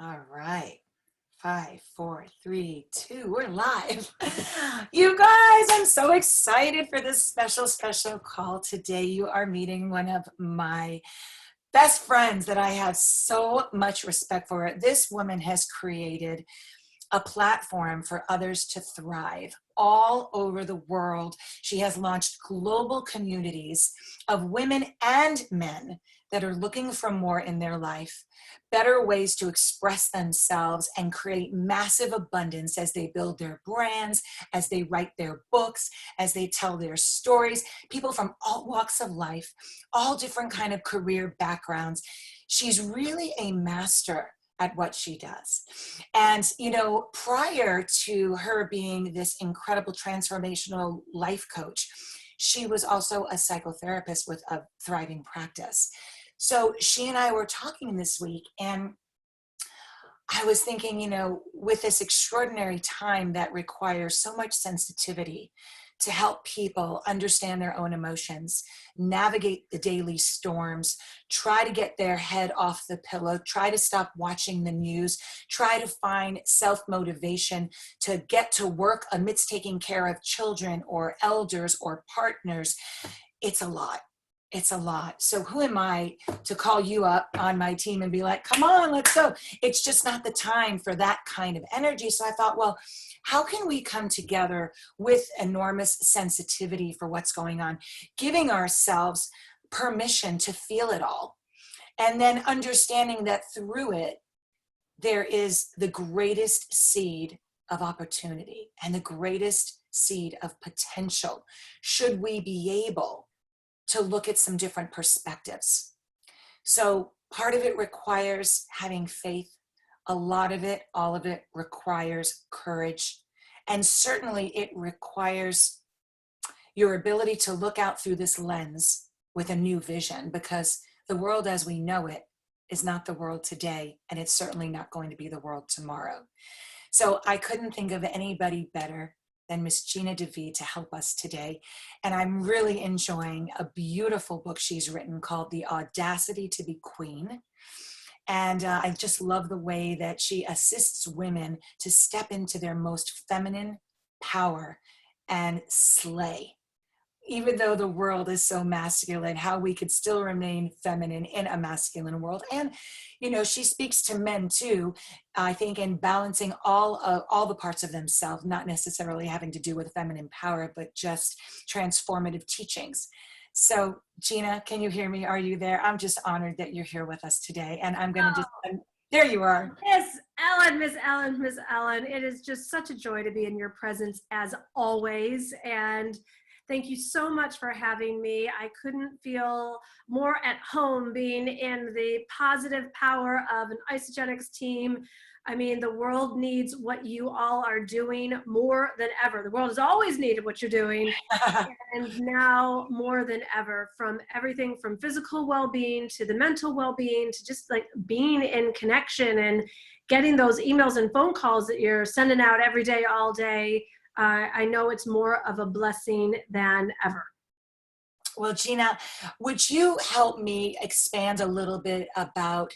All right. 5, 4, 3, 2, we're live. You guys, I'm so excited for this special call today. You are meeting one of my best friends that I have so much respect for. This woman has created a platform for others to thrive all over the world. She has launched global communities of women and men that are looking for more in their life, better ways to express themselves and create massive abundance as they build their brands, as they write their books, as they tell their stories. People from all walks of life, all different kind of career backgrounds. She's really a master at what she does. And, prior to her being this incredible transformational life coach, she was also a psychotherapist with a thriving practice. So she and I were talking this week, and I was thinking, with this extraordinary time that requires so much sensitivity to help people understand their own emotions, navigate the daily storms, try to get their head off the pillow, try to stop watching the news, try to find self-motivation to get to work amidst taking care of children or elders or partners. It's a lot. It's a lot. So who am I to call you up on my team and be like, come on, let's go. It's just not the time for that kind of energy. So I thought, well, how can we come together with enormous sensitivity for what's going on, giving ourselves permission to feel it all, and then understanding that through it, there is the greatest seed of opportunity and the greatest seed of potential, should we be able to look at some different perspectives. So part of it requires having faith. A lot of it, all of it requires courage. And certainly it requires your ability to look out through this lens with a new vision, because the world as we know it is not the world today, and it's certainly not going to be the world tomorrow. So I couldn't think of anybody better than Miss Gina DeVee to help us today. And I'm really enjoying a beautiful book she's written called The Audacity to be Queen. And I just love the way that she assists women to step into their most feminine power and slay. Even though the world is so masculine, how we could still remain feminine in a masculine world. And, she speaks to men too, I think, in balancing all the parts of themselves, not necessarily having to do with feminine power, but just transformative teachings. So Gina, can you hear me? Are you there? I'm just honored that you're here with us today. And I'm going to there you are. Miss Ellen. It is just such a joy to be in your presence as always. And thank you so much for having me. I couldn't feel more at home being in the positive power of an Isogenics team. I mean, the world needs what you all are doing more than ever. The world has always needed what you're doing. And now more than ever, from everything from physical well-being to the mental well-being to just like being in connection and getting those emails and phone calls that you're sending out every day, all day. I know it's more of a blessing than ever. Well, Gina, would you help me expand a little bit about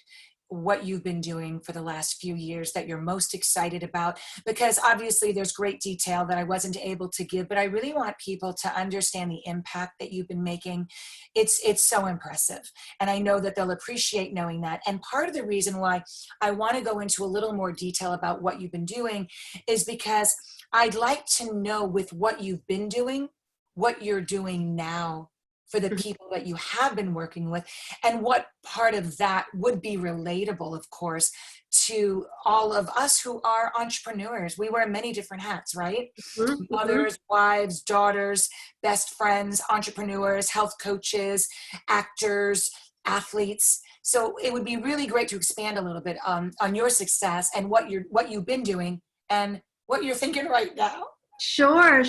what you've been doing for the last few years that you're most excited about? Because obviously there's great detail that I wasn't able to give, but I really want people to understand the impact that you've been making. It's so impressive. And I know that they'll appreciate knowing that. And part of the reason why I want to go into a little more detail about what you've been doing is because I'd like to know, with what you've been doing, what you're doing now for the people that you have been working with, and what part of that would be relatable, of course, to all of us who are entrepreneurs. We wear many different hats, right? Mm-hmm. Mothers, wives, daughters, best friends, entrepreneurs, health coaches, actors, athletes. So it would be really great to expand a little bit on your success and what you've been doing and what you're thinking right now. Sure.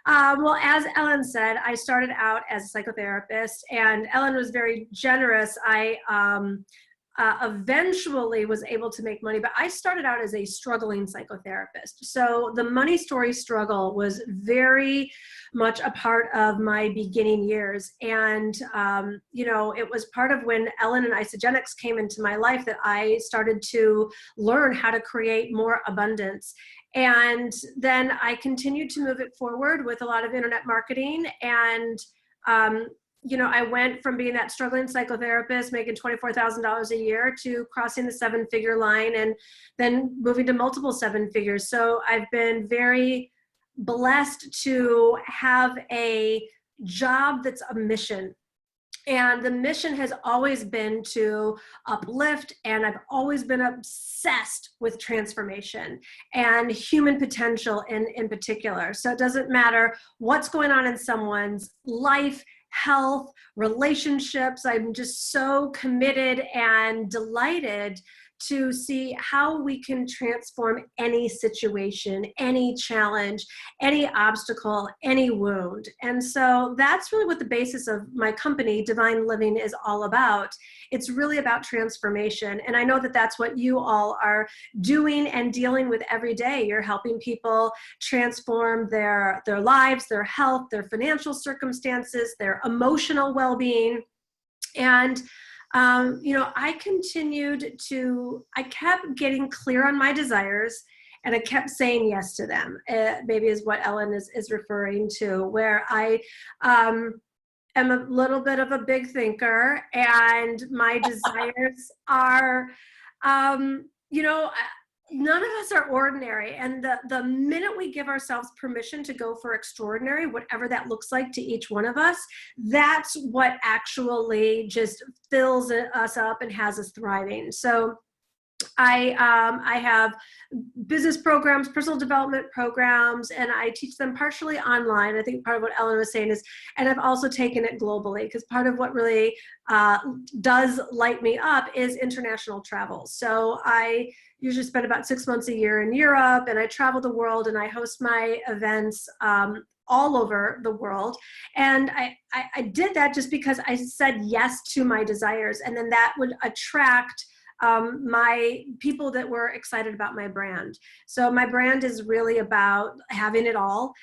Well, as Ellen said, I started out as a psychotherapist, and Ellen was very generous. eventually was able to make money, but I started out as a struggling psychotherapist. So the money story struggle was very much a part of my beginning years. And, it was part of when Ellen and Isogenics came into my life that I started to learn how to create more abundance. And then I continued to move it forward with a lot of internet marketing. And I went from being that struggling psychotherapist making $24,000 a year to crossing the 7-figure line and then moving to multiple 7 figures. So I've been very blessed to have a job that's a mission. And the mission has always been to uplift, and I've always been obsessed with transformation and human potential in particular. So it doesn't matter what's going on in someone's life, health, relationships. I'm just so committed and delighted to see how we can transform any situation, any challenge, any obstacle, any wound. And so that's really what the basis of my company, Divine Living, is all about. It's really about transformation. And I know that that's what you all are doing and dealing with every day. You're helping people transform their lives, their health, their financial circumstances, their emotional well-being. And I kept getting clear on my desires, and I kept saying yes to them. Maybe is what Ellen is referring to, where I am a little bit of a big thinker, and my desires are, none of us are ordinary. And the minute we give ourselves permission to go for extraordinary, whatever that looks like to each one of us, that's what actually just fills us up and has us thriving. So I have business programs, personal development programs, and I teach them partially online. I think part of what Ellen was saying is, and I've also taken it globally, because part of what really does light me up is international travel. So I usually spend about 6 months a year in Europe, and I travel the world, and I host my events all over the world. And I did that just because I said yes to my desires, and then that would attract my people that were excited about my brand. So my brand is really about having it all,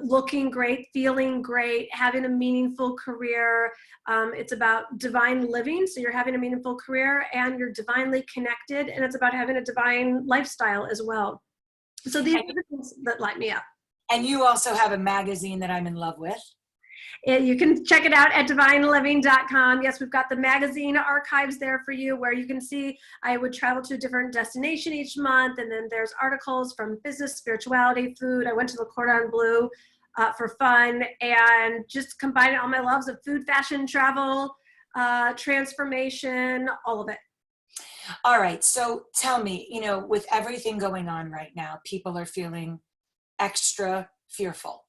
looking great, feeling great, having a meaningful career. It's about divine living. So you're having a meaningful career and you're divinely connected, and it's about having a divine lifestyle as well. So these are the things that light me up. And you also have a magazine that I'm in love with. You can check it out at divineliving.com. Yes, we've got the magazine archives there for you, where you can see I would travel to a different destination each month. And then there's articles from business, spirituality, food. I went to the Cordon Bleu for fun, and just combining all my loves of food, fashion, travel, transformation, all of it. All right. So tell me, with everything going on right now, people are feeling extra fearful.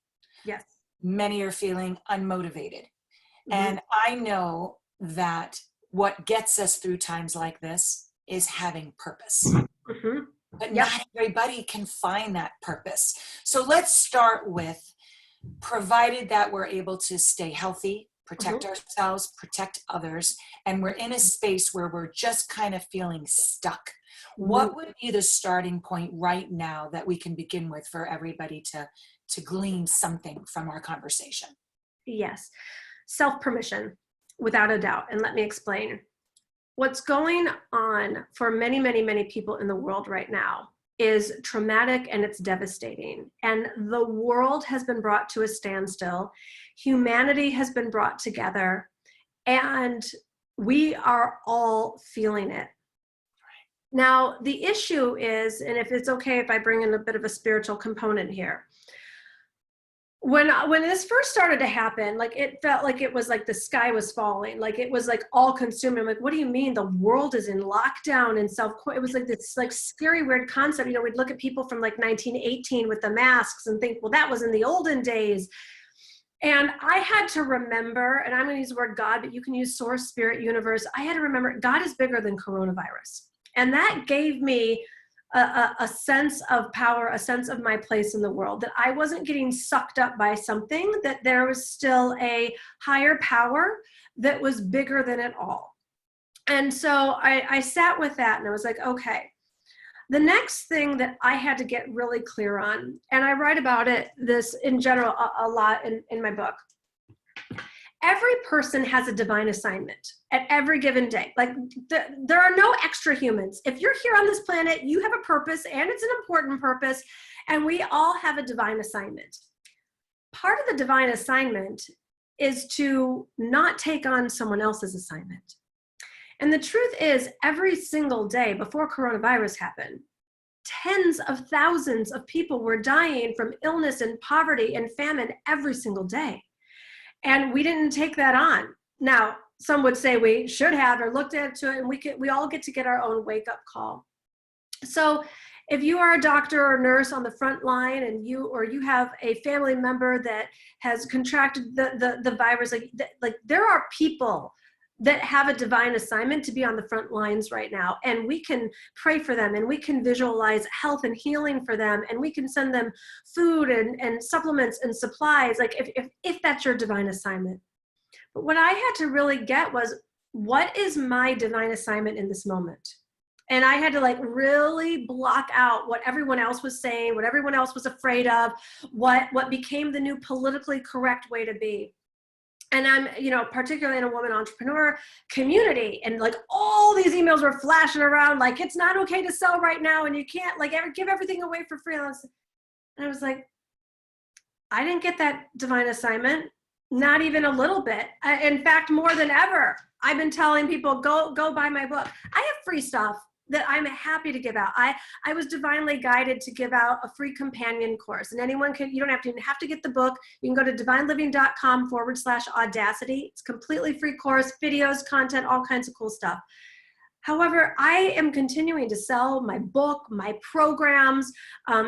Yes. Many are feeling unmotivated. Mm-hmm. And I know that what gets us through times like this is having purpose. Mm-hmm. But not everybody can find that purpose. So let's start with, provided that we're able to stay healthy, protect ourselves, protect others, and we're in a space where we're just kind of feeling stuck. What would be the starting point right now that we can begin with for everybody to glean something from our conversation? Yes. Self-permission, without a doubt. And let me explain. What's going on for many, many, many people in the world right now is traumatic, and it's devastating. And the world has been brought to a standstill. Humanity has been brought together, and we are all feeling it. Now, the issue is, and if it's okay if I bring in a bit of a spiritual component here, when this first started to happen, like, it felt like it was like the sky was falling, like it was like all consuming. I'm like, what do you mean the world is in lockdown and it was like this like scary, weird concept. We'd look at people from like 1918 with the masks and think, well, that was in the olden days. And I had to remember, and I'm going to use the word God, but you can use source, spirit, universe. I had to remember God is bigger than coronavirus. And that gave me a sense of power, a sense of my place in the world, that I wasn't getting sucked up by something, that there was still a higher power that was bigger than it all. And so I sat with that and I was like, okay, the next thing that I had to get really clear on, and I write about this in general a lot in my book. Every person has a divine assignment at every given day. Like there are no extra humans. If you're here on this planet, you have a purpose, and it's an important purpose, and we all have a divine assignment. Part of the divine assignment is to not take on someone else's assignment. And the truth is, every single day before coronavirus happened, tens of thousands of people were dying from illness and poverty and famine every single day. And we didn't take that on. Now, some would say we should have, or looked into it, and we all get to get our own wake-up call. So if you are a doctor or nurse on the front line, and you have a family member that has contracted the virus, like there are people that have a divine assignment to be on the front lines right now, and we can pray for them, and we can visualize health and healing for them, and we can send them food and supplements and supplies, like if that's your divine assignment. But what I had to really get was, what is my divine assignment in this moment? And I had to like really block out what everyone else was saying, what everyone else was afraid of, what became the new politically correct way to be. And I'm, particularly in a woman entrepreneur community, and like all these emails were flashing around, like, it's not okay to sell right now, and you can't like ever give everything away for free. And I was like, I didn't get that divine assignment, not even a little bit. In fact, more than ever, I've been telling people, go buy my book. I have free stuff that I'm happy to give out. I was divinely guided to give out a free companion course, and anyone can, you don't have to get the book. You can go to divineliving.com/Audacity. It's a completely free course, videos, content, all kinds of cool stuff. However, I am continuing to sell my book, my programs,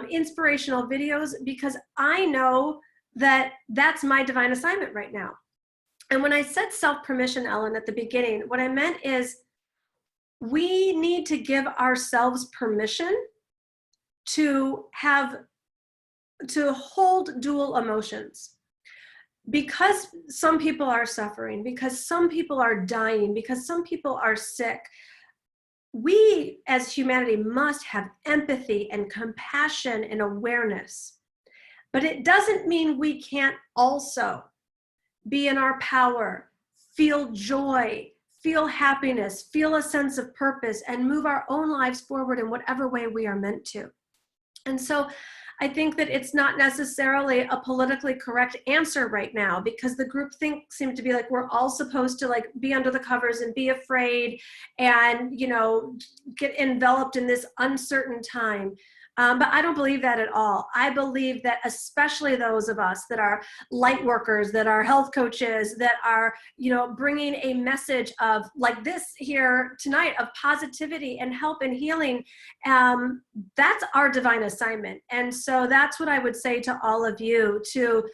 inspirational videos, because I know that that's my divine assignment right now. And when I said self-permission, Ellen, at the beginning, what I meant is, we need to give ourselves permission to hold dual emotions. Because some people are suffering, because some people are dying, because some people are sick, we as humanity must have empathy and compassion and awareness. But it doesn't mean we can't also be in our power, feel joy, feel happiness, feel a sense of purpose, and move our own lives forward in whatever way we are meant to. And so I think that it's not necessarily a politically correct answer right now, because the groupthink seemed to be like, we're all supposed to like be under the covers and be afraid and, get enveloped in this uncertain time. But I don't believe that at all. I believe that especially those of us that are light workers, that are health coaches, that are, bringing a message of like this here tonight of positivity and help and healing, that's our divine assignment. And so that's what I would say to all of you, to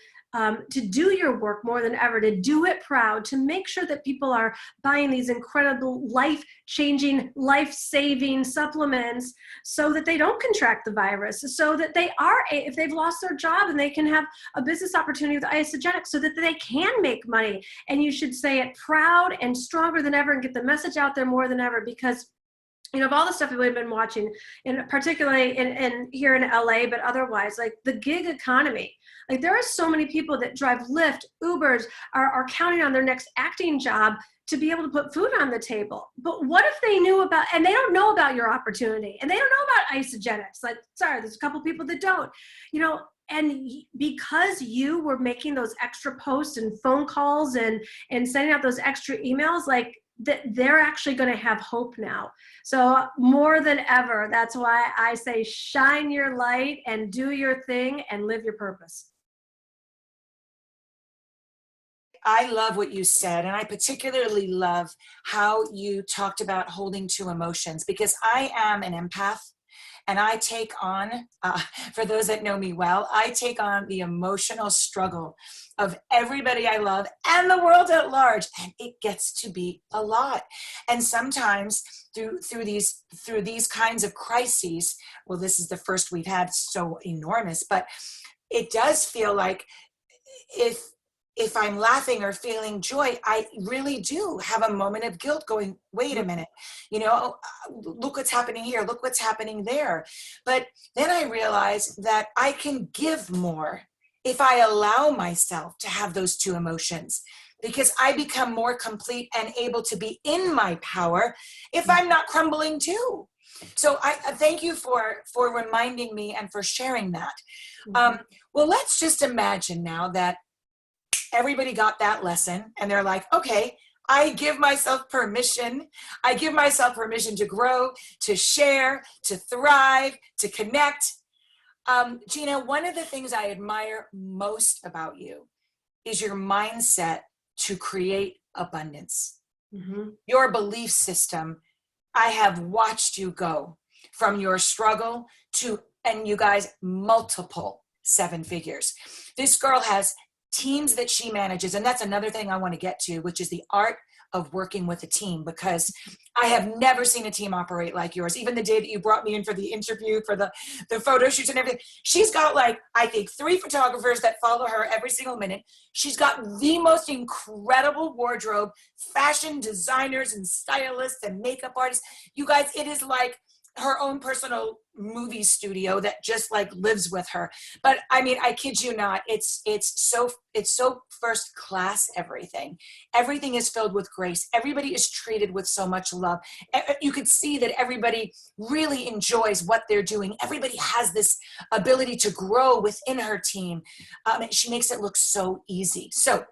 do your work more than ever, to do it proud, to make sure that people are buying these incredible life-changing, life-saving supplements so that they don't contract the virus, so that they are, if they've lost their job, and they can have a business opportunity with Isogenics so that they can make money. And you should say it proud and stronger than ever, and get the message out there more than ever, because of all the stuff that we've been watching, and particularly in here in LA, but otherwise, like the gig economy, like there are so many people that drive Lyft, Ubers, are counting on their next acting job to be able to put food on the table. But what if they knew about, and they don't know about your opportunity, and they don't know about Isogenics? Like, sorry, there's a couple people that don't, and because you were making those extra posts and phone calls and sending out those extra emails, like, that they're actually going to have hope now. So more than ever, that's why I say shine your light and do your thing and live your purpose. I love what you said, and I particularly love how you talked about holding to emotions, because I am an empath. And I take on, for those that know me well, I take on the emotional struggle of everybody I love and the world at large. And it gets to be a lot. And sometimes through these kinds of crises, well, this is the first we've had so enormous, but it does feel like if if I'm laughing or feeling joy, I really do have a moment of guilt going, wait a minute, look what's happening here, look what's happening there. But then I realized that I can give more if I allow myself to have those two emotions, because I become more complete and able to be in my power if I'm not crumbling too. So I thank you for reminding me and for sharing that. Well, let's just imagine now that everybody got that lesson and they're like, okay, I give myself permission. I give myself permission to grow, to share, to thrive, to connect. Gina, one of the things I admire most about you is your mindset to create abundance. Your belief system. I have watched you go from your struggle to, and you guys, multiple 7 figures. This girl has teams that she manages, and that's another thing I want to get to, which is the art of working with a team, because I have never seen a team operate like yours. Even the day that you brought me in for the interview, for the photo shoots and everything, she's got like, I think 3 photographers that follow her every single minute. She's got the most incredible wardrobe, fashion designers and stylists and makeup artists. You guys, it is like her own personal movie studio that just like lives with her. But I mean, I kid you not, it's so first class. Everything is filled with grace. Everybody is treated with so much love. You could see that everybody really enjoys what they're doing. Everybody has this ability to grow within her team. She makes it look so easy. So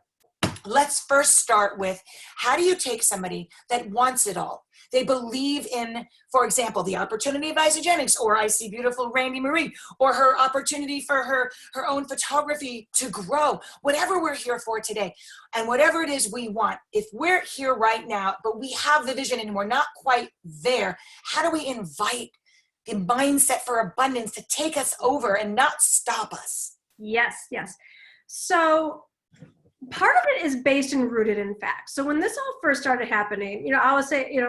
let's first start with, how do you take somebody that wants it all? They believe in, for example, the opportunity of isogenics, or I see beautiful Randy Marie, or her opportunity for her own photography to grow, whatever we're here for today. And whatever it is we want, if we're here right now, but we have the vision and we're not quite there, how do we invite the mindset for abundance to take us over and not stop us? Yes. So part of it is based and rooted in fact. So when this all first started happening, I would say,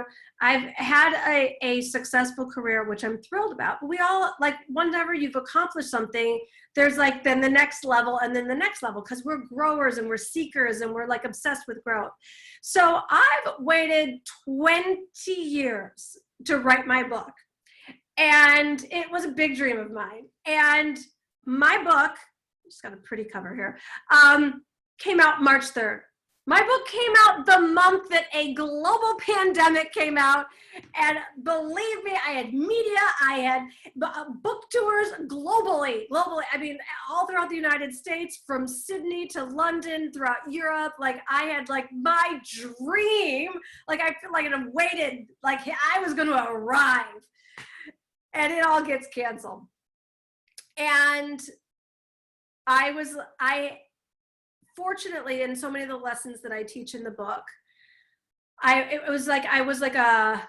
I've had a successful career, which I'm thrilled about. But we all, like, whenever you've accomplished something, there's like then the next level and then the next level, because we're growers and we're seekers and we're like obsessed with growth. So I've waited 20 years to write my book. And it was a big dream of mine. And my book, just got a pretty cover here, came out March 3rd. My book came out the month that a global pandemic came out. And believe me, I had media, I had book tours globally. I mean, all throughout the United States, from Sydney to London, throughout Europe. Like, I had like my dream, like I feel like I've waited, like I was going to arrive. And it all gets canceled. And fortunately, in so many of the lessons that I teach in the book, I was like a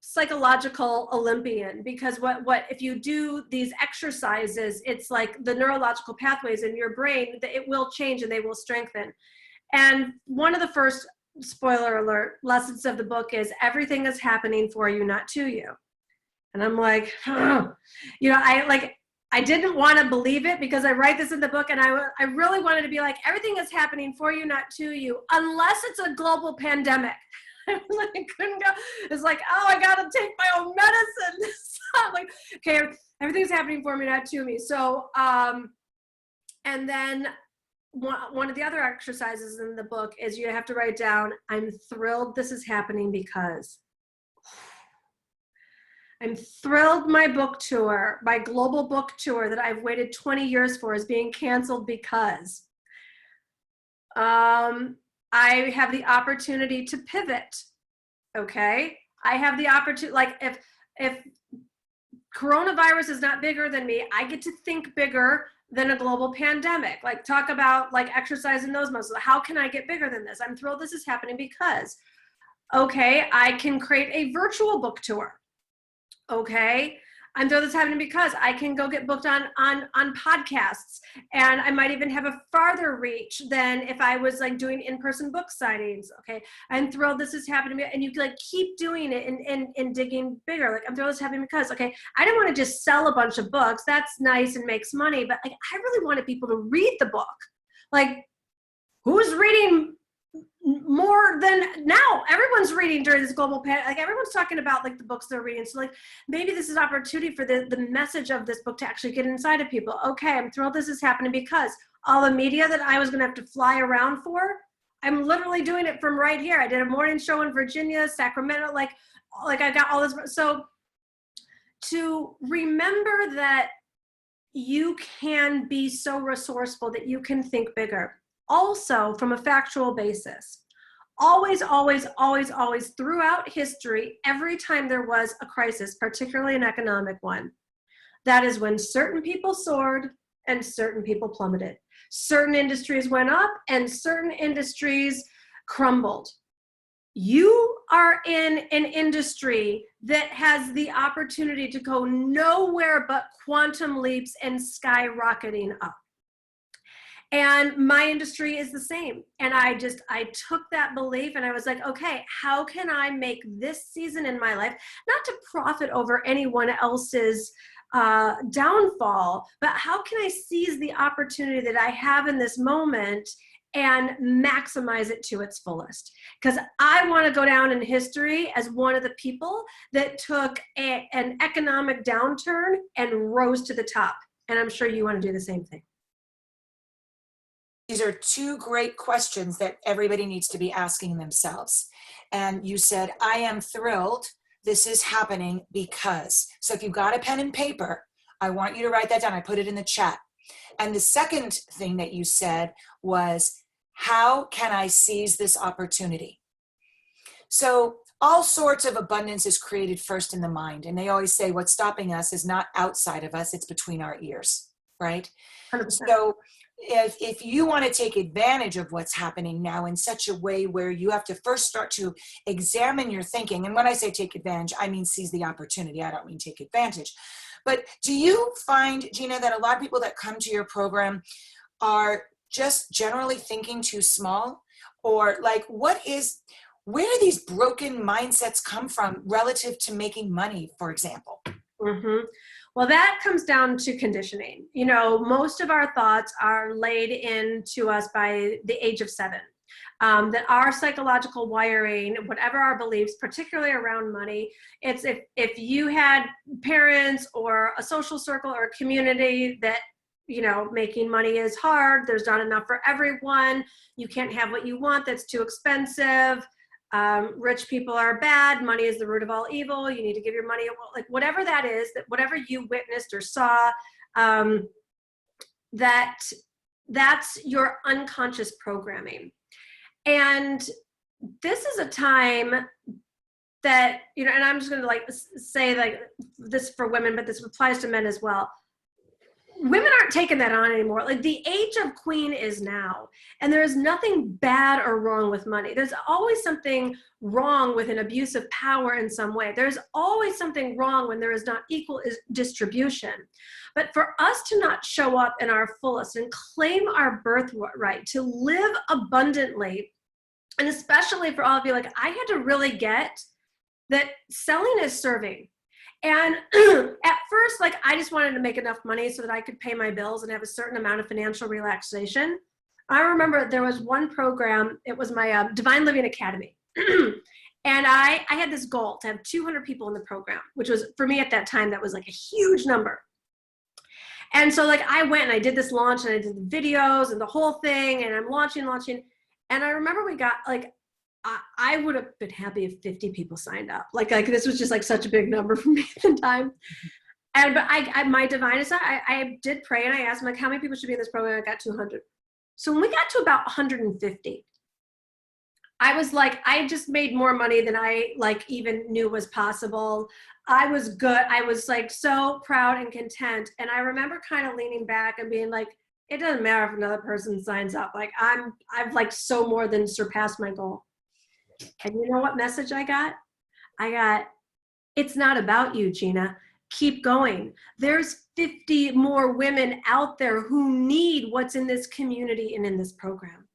psychological Olympian, because what if you do these exercises, it's like the neurological pathways in your brain, that it will change and they will strengthen. And one of the first, spoiler alert, lessons of the book is everything is happening for you, not to you. And I'm like, I didn't want to believe it, because I write this in the book and I really wanted to be like, everything is happening for you, not to you, unless it's a global pandemic. I couldn't go. It's like, oh, I got to take my own medicine. So I'm like, okay, everything's happening for me, not to me. So, and then one of the other exercises in the book is you have to write down, I'm thrilled this is happening because. I'm thrilled my book tour, my global book tour that I've waited 20 years for, is being canceled because I have the opportunity to pivot. Okay. I have the opportunity, like if coronavirus is not bigger than me, I get to think bigger than a global pandemic. Like, talk about like exercise in those muscles. How can I get bigger than this? I'm thrilled this is happening because, okay, I can create a virtual book tour. Okay, I'm thrilled this happening because I can go get booked on podcasts, and I might even have a farther reach than if I was like doing in-person book signings. Okay, I'm thrilled this is happening, and you like keep doing it and digging bigger. Like, I'm thrilled this is happening because, okay, I didn't want to just sell a bunch of books. That's nice and makes money, but like I really wanted people to read the book. Like, who's reading more than now? Everyone's reading during this global pandemic. Like everyone's talking about like the books they're reading. So like maybe this is an opportunity for the message of this book to actually get inside of people. Okay, I'm thrilled this is happening because all the media that I was going to have to fly around for, I'm literally doing it from right here. I did a morning show in Virginia, Sacramento, like I got all this. So to remember that you can be so resourceful that you can think bigger. Also, from a factual basis, always, always, always, always throughout history, every time there was a crisis, particularly an economic one, that is when certain people soared and certain people plummeted. Certain industries went up and certain industries crumbled. You are in an industry that has the opportunity to go nowhere but quantum leaps and skyrocketing up. And my industry is the same. And I took that belief and I was like, okay, how can I make this season in my life, not to profit over anyone else's downfall, but how can I seize the opportunity that I have in this moment and maximize it to its fullest? Because I want to go down in history as one of the people that took an economic downturn and rose to the top. And I'm sure you want to do the same thing. These are two great questions that everybody needs to be asking themselves. And you said, I am thrilled this is happening because. So if you've got a pen and paper, I want you to write that down. I put it in the chat. And the second thing that you said was, how can I seize this opportunity? So all sorts of abundance is created first in the mind. And they always say what's stopping us is not outside of us, it's between our ears, right? 100%. So if you want to take advantage of what's happening now in such a way where you have to first start to examine your thinking, and when I say take advantage, I mean seize the opportunity. I don't mean take advantage. But do you find, Gina, that a lot of people that come to your program are just generally thinking too small? Or like, where do these broken mindsets come from relative to making money, for example? Mm-hmm. Well, that comes down to conditioning. You know, most of our thoughts are laid into us by the age of 7. That our psychological wiring, whatever our beliefs, particularly around money, it's if you had parents or a social circle or a community that, you know, making money is hard, there's not enough for everyone, you can't have what you want, that's too expensive, rich people are bad, money is the root of all evil, you need to give your money, like whatever that is, that whatever you witnessed or saw, that's your unconscious programming. And this is a time that, you know, and I'm just going to like say like this for women, but this applies to men as well. Women aren't taking that on anymore. Like the age of queen is now, and there is nothing bad or wrong with money. There's always something wrong with an abuse of power in some way. There's always something wrong when there is not equal distribution. But for us to not show up in our fullest and claim our birthright, to live abundantly, and especially for all of you, like I had to really get that selling is serving. And at first, like I just wanted to make enough money so that I could pay my bills and have a certain amount of financial relaxation. I remember there was one program, it was my Divine Living Academy. And I had this goal to have 200 people in the program, which was, for me at that time, that was like a huge number. And so like I went and I did this launch and I did the videos and the whole thing, and I'm launching. And I remember we got like, I would have been happy if 50 people signed up. Like this was just like such a big number for me at the time. And but my divine is I did pray and I asked him like how many people should be in this program. I got 200. So when we got to about 150, I was like, I just made more money than I like even knew was possible. I was good. I was like so proud and content. And I remember kind of leaning back and being like, it doesn't matter if another person signs up. Like I've like so more than surpassed my goal. And you know what message I got? It's not about you, Gina. Keep going. There's 50 more women out there who need what's in this community and in this program.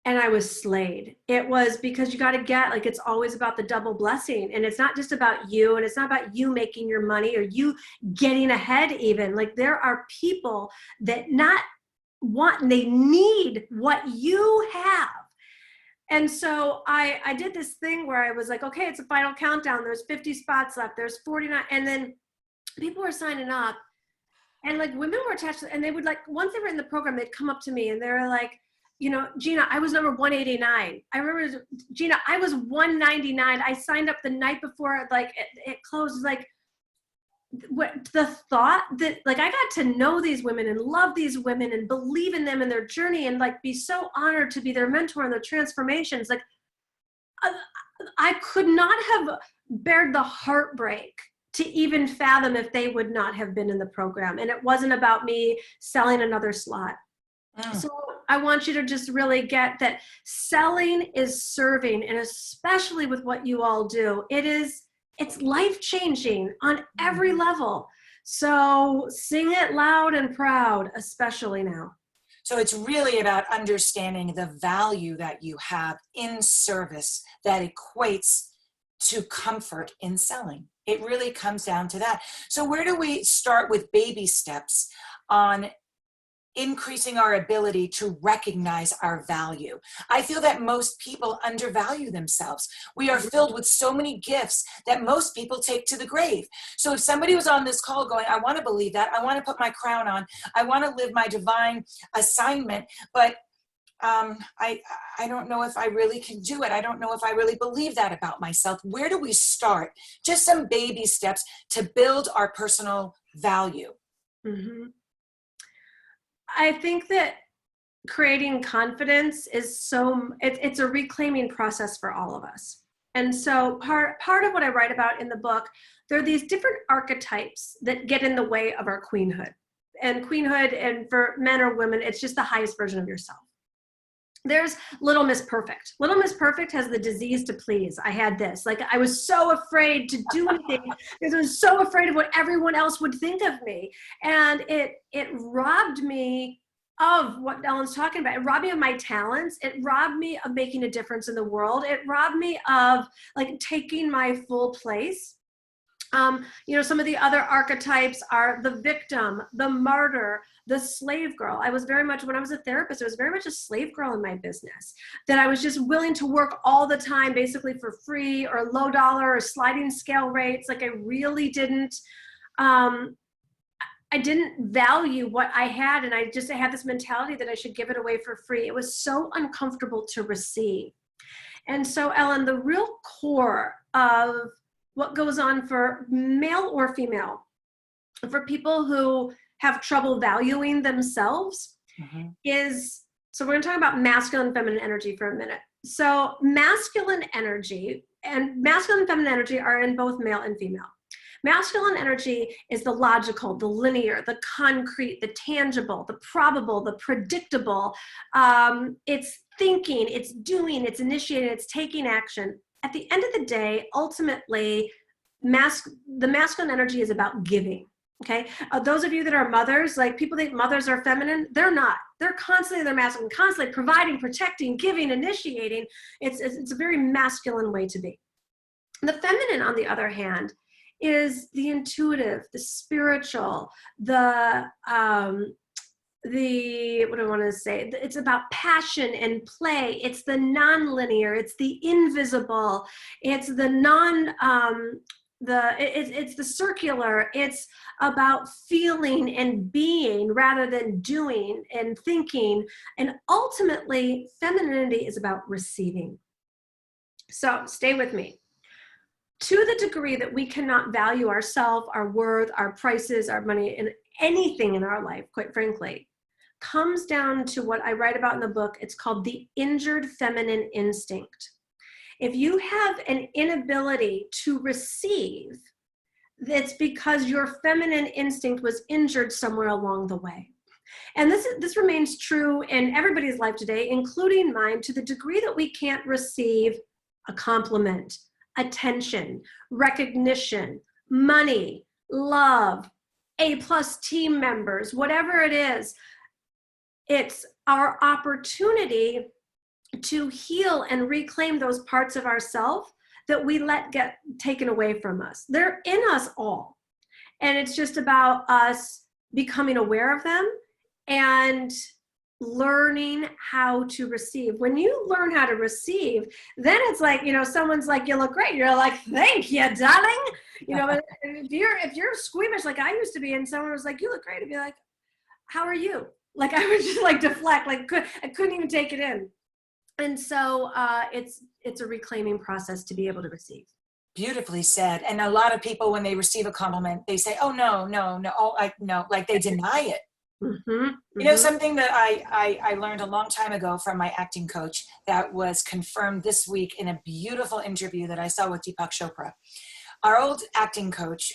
And I was slayed. It was because you got to get, like, it's always about the double blessing. And it's not just about you, and it's not about you making your money or you getting ahead even. Like there are people that not want and they need what you have. And so I did this thing where I was like, okay, it's a final countdown. There's 50 spots left. There's 49. And then people were signing up, and like women were attached, and they would like, once they were in the program, they'd come up to me and they were like, you know, Gina, I was number 189. I remember, Gina, I was 199. I signed up the night before like it closed. Like, what the thought that like I got to know these women and love these women and believe in them and their journey and like be so honored to be their mentor and their transformations. Like I could not have bared the heartbreak to even fathom if they would not have been in the program. And it wasn't about me selling another slot. So I want you to just really get that selling is serving, and especially with what you all do, it's life-changing on every level. So sing it loud and proud, especially now. So it's really about understanding the value that you have in service that equates to comfort in selling. It really comes down to that. So where do we start with baby steps on increasing our ability to recognize our value? I feel that most people undervalue themselves. We are filled with so many gifts that most people take to the grave. So if somebody was on this call going, I want to believe that, I want to put my crown on, I want to live my divine assignment, but I don't know if I really can do it. I don't know if I really believe that about myself. Where do we start? Just some baby steps to build our personal value. Mm-hmm. I think that creating confidence is it's a reclaiming process for all of us. And so part of what I write about in the book, there are these different archetypes that get in the way of our queenhood. And queenhood, and for men or women, it's just the highest version of yourself. There's Little Miss Perfect. Little Miss Perfect has the disease to please. I had this. Like, I was so afraid to do anything because I was so afraid of what everyone else would think of me. And it robbed me of what Ellen's talking about. It robbed me of my talents. It robbed me of making a difference in the world. It robbed me of like taking my full place. You know, some of the other archetypes are the victim, the martyr, the slave girl. I was very much, when I was a therapist, I was very much a slave girl in my business, that I was just willing to work all the time, basically for free or low dollar or sliding scale rates. Like I really didn't, I didn't value what I had. And I had this mentality that I should give it away for free. It was so uncomfortable to receive. And so, Ellen, the real core of what goes on for male or female, for people who have trouble valuing themselves, is, so we're going to talk about masculine and feminine energy for a minute. So masculine energy and feminine energy are in both male and female. Masculine energy is the logical, the linear, the concrete, the tangible, the probable, the predictable. It's thinking, it's doing, it's initiating, it's taking action. At the end of the day, ultimately, the masculine energy is about giving. Okay. Those of you that are mothers, like people think mothers are feminine. They're not. They're constantly, they're masculine, constantly providing, protecting, giving, initiating. It's a very masculine way to be. The feminine, on the other hand, is the intuitive, the spiritual, what do I want to say? It's about passion and play. It's the non-linear. It's the invisible. It's the it's the circular. It's about feeling and being rather than doing and thinking. And ultimately, femininity is about receiving. So stay with me. To the degree that we cannot value ourselves, our worth, our prices, our money, and anything in our life, quite frankly, comes down to what I write about in the book. It's called the injured feminine instinct. If you have an inability to receive, that's because your feminine instinct was injured somewhere along the way. And this remains true in everybody's life today, including mine, to the degree that we can't receive a compliment, attention, recognition, money, love, A+ team members, whatever it is. It's our opportunity to heal and reclaim those parts of ourselves that we let get taken away from us. They're in us all. And it's just about us becoming aware of them and learning how to receive. When you learn how to receive, then it's like, someone's like, you look great. You're like, thank you, darling. But if you're squeamish like I used to be, and someone was like, you look great, I'd be like, how are you? Like I would just like deflect, like I couldn't even take it in. And so it's a reclaiming process to be able to receive. Beautifully said. And a lot of people, when they receive a compliment, they say, oh, no, oh, no, like they deny it. Mm-hmm. Something that I learned a long time ago from my acting coach that was confirmed this week in a beautiful interview that I saw with Deepak Chopra. Our old acting coach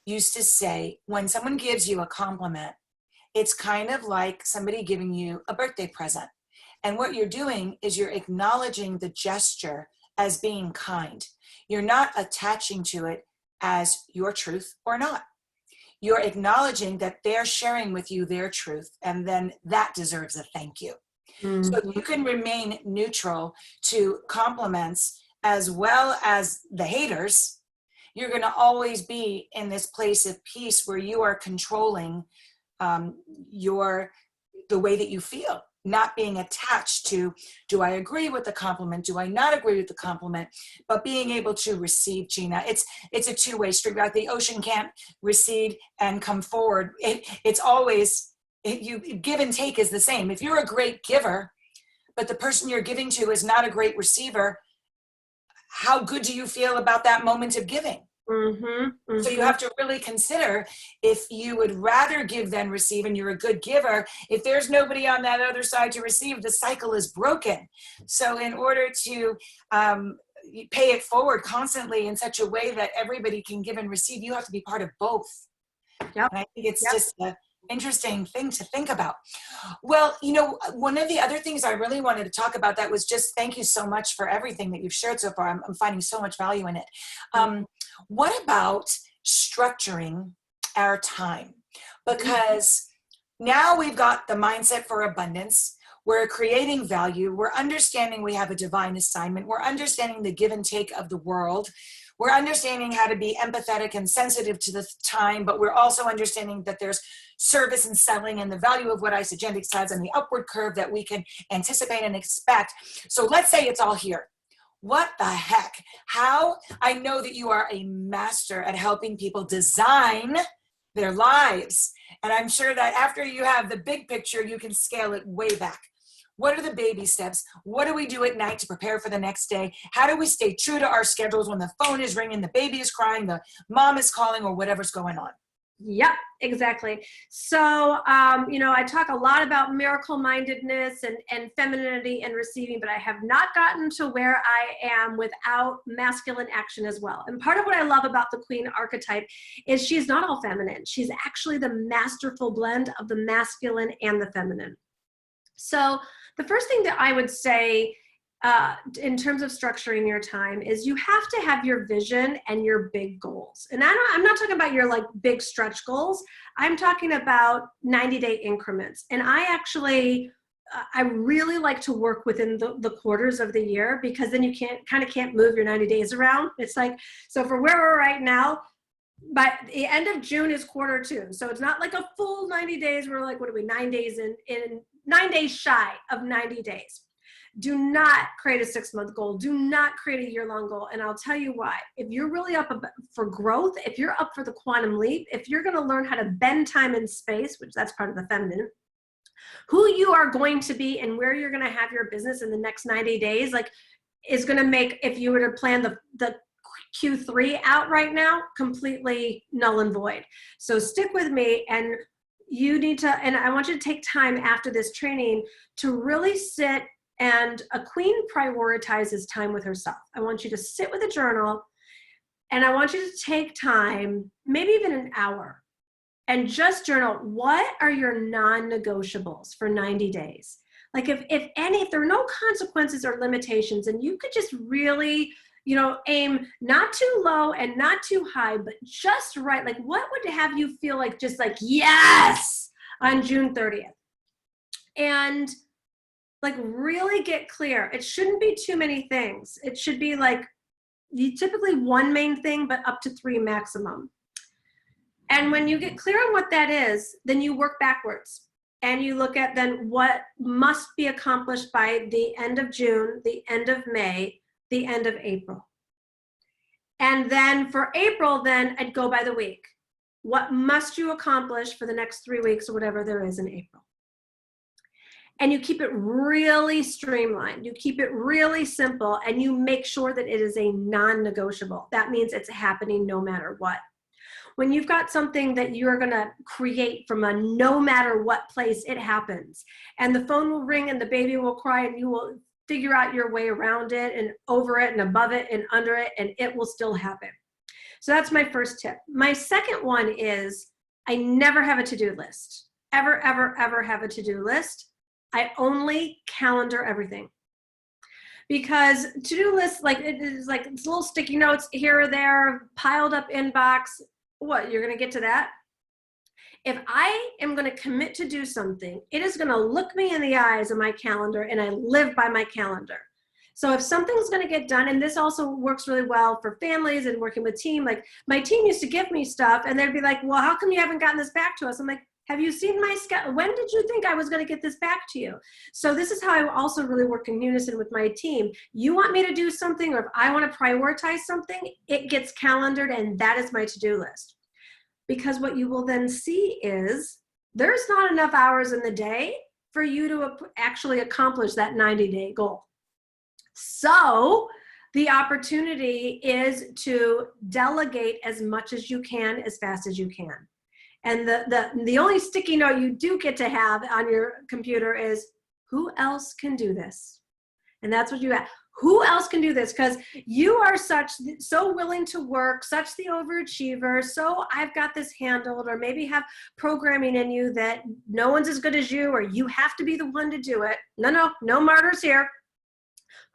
used to say, when someone gives you a compliment, it's kind of like somebody giving you a birthday present. And what you're doing is you're acknowledging the gesture as being kind. You're not attaching to it as your truth or not. You're acknowledging that they're sharing with you their truth, and then that deserves a thank you. Mm-hmm. So you can remain neutral to compliments as well as the haters. You're going to always be in this place of peace where you are controlling the way that you feel, not being attached to, do I agree with the compliment? Do I not agree with the compliment? But being able to receive, Gina, it's a two-way street. Like the ocean can't recede and come forward. It's always, you give and take is the same. If you're a great giver, but the person you're giving to is not a great receiver, how good do you feel about that moment of giving? Mm-hmm. So you have to really consider if you would rather give than receive, and you're a good giver. If there's nobody on that other side to receive, the cycle is broken. So in order to pay it forward constantly in such a way that everybody can give and receive, you have to be part of both. Yep. And I think it's just an interesting thing to think about. Well, one of the other things I really wanted to talk about that was just thank you so much for everything that you've shared so far. I'm finding so much value in it. What about structuring our time? Because now we've got the mindset for abundance. We're creating value. We're understanding we have a divine assignment. We're understanding the give and take of the world. We're understanding how to be empathetic and sensitive to the time, but we're also understanding that there's service and selling and the value of what Isogenics has and the upward curve that we can anticipate and expect. So let's say it's all here. What the heck? How? I know that you are a master at helping people design their lives. And I'm sure that after you have the big picture, you can scale it way back. What are the baby steps? What do we do at night to prepare for the next day? How do we stay true to our schedules when the phone is ringing, the baby is crying, the mom is calling, or whatever's going on? Yep, exactly. So, I talk a lot about miracle mindedness and femininity and receiving, but I have not gotten to where I am without masculine action as well. And part of what I love about the queen archetype is she's not all feminine. She's actually the masterful blend of the masculine and the feminine. So the first thing that I would say in terms of structuring your time is you have to have your vision and your big goals. And I'm not talking about your like big stretch goals. I'm talking about 90-day increments. And I really like to work within the quarters of the year, because then you can't move your 90 days around. It's like, so for where we're right now, by the end of June is quarter 2. So it's not like a full 90 days. We're like, what are we, 9 days in 9 days shy of 90 days. Do not create a 6-month goal. Do not create a year-long goal. And I'll tell you why. If you're really up for growth, if you're up for the quantum leap, if you're going to learn how to bend time and space, which that's part of the feminine, who you are going to be and where you're going to have your business in the next 90 days, like, is going to make, if you were to plan the Q3 out right now, completely null and void. So stick with me, and you need to, and I want you to take time after this training to really sit. And a queen prioritizes time with herself. I want you to sit with a journal, and I want you to take time, maybe even an hour, and just journal, what are your non-negotiables for 90 days? Like if there are no consequences or limitations, and you could just really, aim not too low and not too high, but just right. Like what would have you feel like, just like, yes, on June 30th? And like really get clear. It shouldn't be too many things. It should be like typically one main thing, but up to 3 maximum. And when you get clear on what that is, then you work backwards. and you look at then what must be accomplished by the end of June, the end of May, the end of April. And then for April, then I'd go by the week. What must you accomplish for the next 3 weeks or whatever there is in April? And you keep it really streamlined. You keep it really simple, and you make sure that it is a non-negotiable. That means it's happening no matter what. When you've got something that you're going to create from a no matter what place, it happens. And the phone will ring and the baby will cry, and you will figure out your way around it and over it and above it and under it, and it will still happen. So that's my first tip. My second one is I never have a to-do list. Ever, ever, ever have a to-do list. I only calendar everything. Because to-do lists, like it is like it's little sticky notes here or there, piled up inbox. What, you're going to get to that? If I am going to commit to do something, it is going to look me in the eyes of my calendar, and I live by my calendar. So if something's going to get done, and this also works really well for families and working with team, like my team used to give me stuff and they'd be like, well, how come you haven't gotten this back to us? I'm like, have you seen my schedule? When did you think I was going to get this back to you? So this is how I also really work in unison with my team. You want me to do something, or if I want to prioritize something, it gets calendared, and that is my to-do list. Because what you will then see is there's not enough hours in the day for you to actually accomplish that 90-day goal. So the opportunity is to delegate as much as you can, as fast as you can. And the only sticky note you do get to have on your computer is, who else can do this? And that's what you have. Who else can do this? Because you are so willing to work, such the overachiever, so I've got this handled, or maybe have programming in you that no one's as good as you, or you have to be the one to do it. No martyrs here.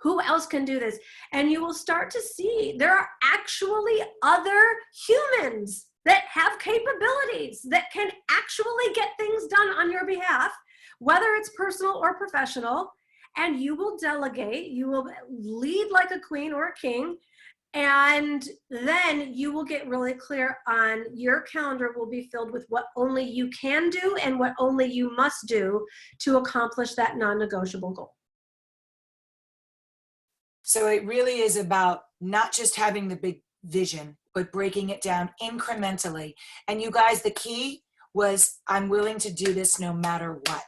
Who else can do this? And you will start to see there are actually other humans that have capabilities that can actually get things done on your behalf, whether it's personal or professional. And you will delegate, you will lead like a queen or a king, and then you will get really clear on your calendar will be filled with what only you can do and what only you must do to accomplish that non-negotiable goal. So it really is about not just having the big vision, but breaking it down incrementally. And you guys, the key was, I'm willing to do this no matter what,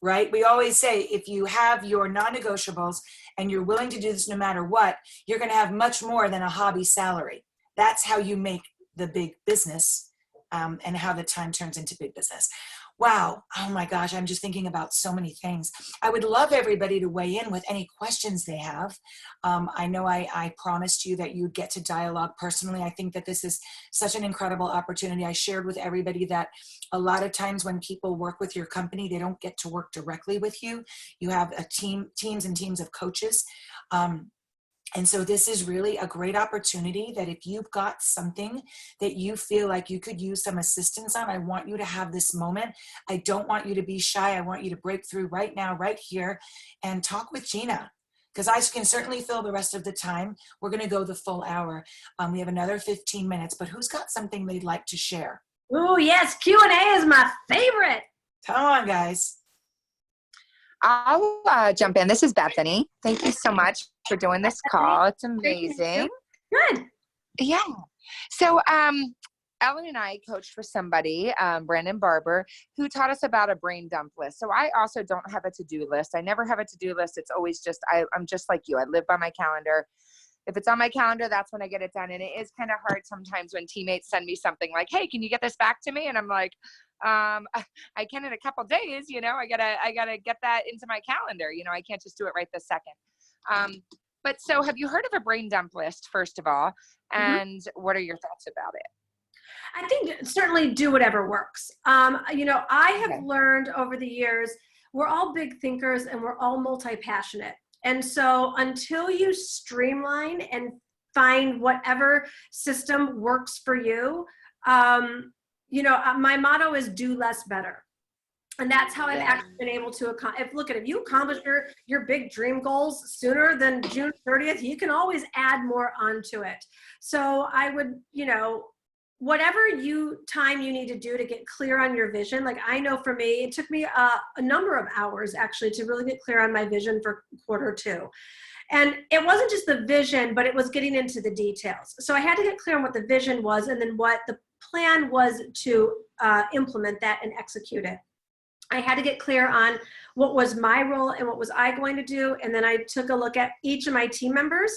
right? We always say, if you have your non-negotiables and you're willing to do this no matter what, you're going to have much more than a hobby salary. That's how you make the big business, and how the time turns into big business. Wow. Oh my gosh. I'm just thinking about so many things. I would love everybody to weigh in with any questions they have. I know I promised you that you'd get to dialogue personally. I think that this is such an incredible opportunity. I shared with everybody that a lot of times when people work with your company, they don't get to work directly with you. You have a teams and teams of coaches. And so this is really a great opportunity that if you've got something that you feel like you could use some assistance on, I want you to have this moment. I don't want you to be shy. I want you to break through right now, right here, and talk with Gina, because I can certainly fill the rest of the time. We're going to go the full hour. We have another 15 minutes, but who's got something they'd like to share? Oh, yes. Q&A is my favorite. Come on, guys. I'll jump in. This is Bethany. Thank you so much for doing this call. It's amazing. Good. Yeah. So Ellen and I coached for somebody, Brandon Barber, who taught us about a brain dump list. So I also don't have a to-do list. I never have a to-do list. It's always just, I'm just like you. I live by my calendar. If it's on my calendar, that's when I get it done. And it is kind of hard sometimes when teammates send me something like, hey, can you get this back to me? And I'm like, I can in a couple days, I gotta get that into my calendar. I can't just do it right this second. But so have you heard of a brain dump list, first of all? And what are your thoughts about it? I think certainly do whatever works. I have learned over the years, we're all big thinkers and we're all multi-passionate. And so until you streamline and find whatever system works for you, my motto is do less better. And that's how I've actually been able to if you accomplish your big dream goals sooner than June 30th, you can always add more onto it. So I would, whatever time you need to do to get clear on your vision. Like I know for me, it took me a number of hours actually to really get clear on my vision for Q2. And it wasn't just the vision, but it was getting into the details. So I had to get clear on what the vision was and then what the plan was to implement that and execute it. I had to get clear on what was my role and what was I going to do. And then I took a look at each of my team members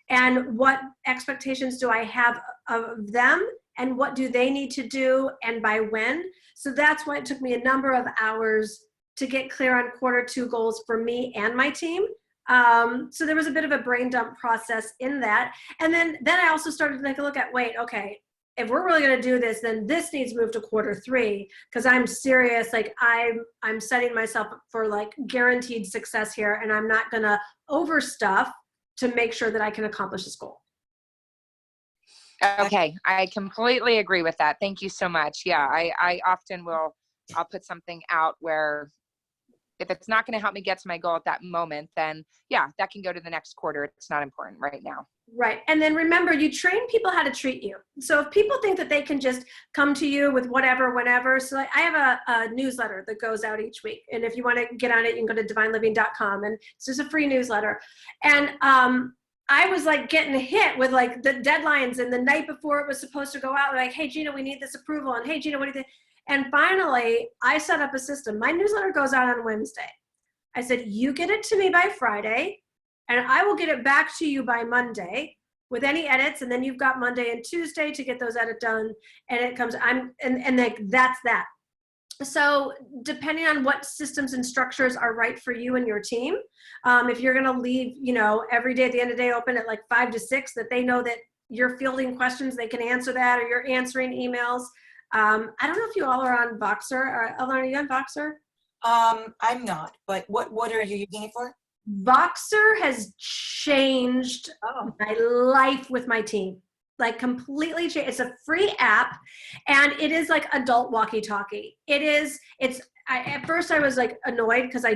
and what expectations do I have of them and what do they need to do and by when. So that's why it took me a number of hours to get clear on Q2 goals for me and my team. So there was a bit of a brain dump process in that. And then I also started to take a look at, wait, okay, if we're really going to do this, then this needs to move to Q3 because I'm serious. Like I'm setting myself up for like guaranteed success here, and I'm not going to overstuff to make sure that I can accomplish this goal. Okay, I completely agree with that. Thank you so much. Yeah, I often I'll put something out where if it's not going to help me get to my goal at that moment, then yeah, that can go to the next quarter. It's not important right now. Right. And then remember, you train people how to treat you. So if people think that they can just come to you with whatever, whenever, so I have a newsletter that goes out each week. And if you want to get on it, you can go to divineliving.com and it's just a free newsletter. And I was like getting hit with like the deadlines and the night before it was supposed to go out, like, hey, Gina, we need this approval. And hey, Gina, what do you think? And finally, I set up a system. My newsletter goes out on Wednesday. I said, you get it to me by Friday, and I will get it back to you by Monday with any edits. And then you've got Monday and Tuesday to get those edits done. And it comes, and like, that's that. So depending on what systems and structures are right for you and your team, if you're going to leave, every day at the end of the day open at like 5 to 6, that they know that you're fielding questions, they can answer that, or you're answering emails. I don't know if you all are on Voxer. Ellen, are you on Voxer? I'm not, but what are you using it for? Voxer has changed my life with my team. Like completely changed. It's a free app and it is like adult walkie-talkie. At first I was like annoyed because I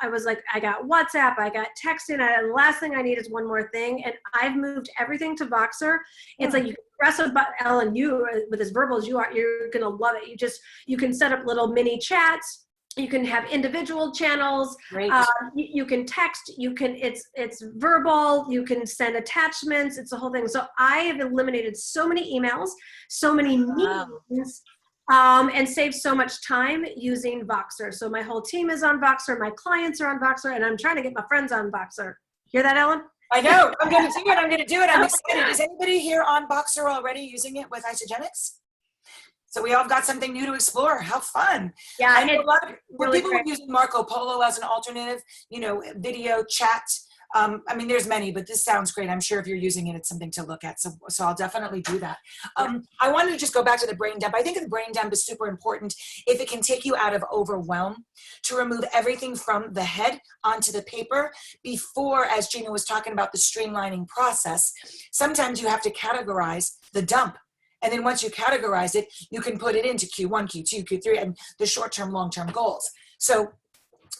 was like, I got WhatsApp, I got texting, and the last thing I need is one more thing. And I've moved everything to Voxer. It's like you can press a button, Ellen, you with as verbal as you are, you're going to love it. You can set up little mini chats. You can have individual channels. Great. You can text. It's verbal. You can send attachments. It's a whole thing. So I have eliminated so many emails, so many meetings, and saved so much time using Voxer. So my whole team is on Voxer. My clients are on Voxer, and I'm trying to get my friends on Voxer. Hear that, Ellen? I know. I'm going to do it. I'm excited. Is anybody here on Voxer already using it with Isagenix? So we all got something new to explore. How fun. Yeah. I know a lot of really people are using Marco Polo as an alternative, video chat. There's many, but this sounds great. I'm sure if you're using it, it's something to look at. So I'll definitely do that. I wanted to just go back to the brain dump. I think the brain dump is super important if it can take you out of overwhelm, to remove everything from the head onto the paper before, as Gina was talking about the streamlining process, sometimes you have to categorize the dump. And then once you categorize it, you can put it into Q1, Q2, Q3, and the short-term, long-term goals. So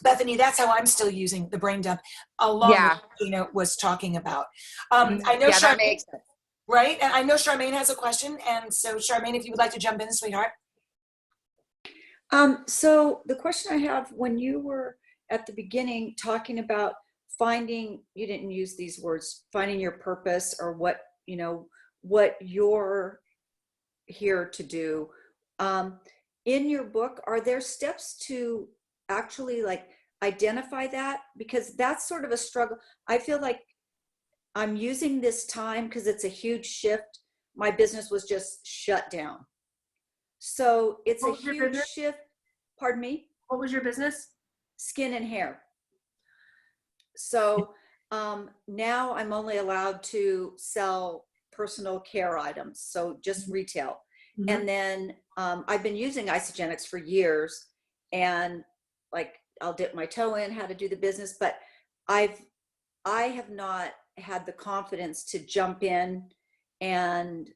Bethany, that's how I'm still using the brain dump, along with what Gina was talking about. I know that makes sense. Right? And I know Charmaine has a question. And so Charmaine, if you would like to jump in, sweetheart. So the question I have, when you were at the beginning talking about finding, you didn't use these words, finding your purpose or what you're here to do. In your book, are there steps to actually like identify that? Because that's sort of a struggle. I feel like I'm using this time because it's a huge shift. My business was just shut down. So it's a huge shift. Pardon me? What was your business? Skin and hair. So now I'm only allowed to sell personal care items, so just retail. Mm-hmm. And then I've been using Isagenix for years, and like I'll dip my toe in how to do the business, but I have not had the confidence to jump in and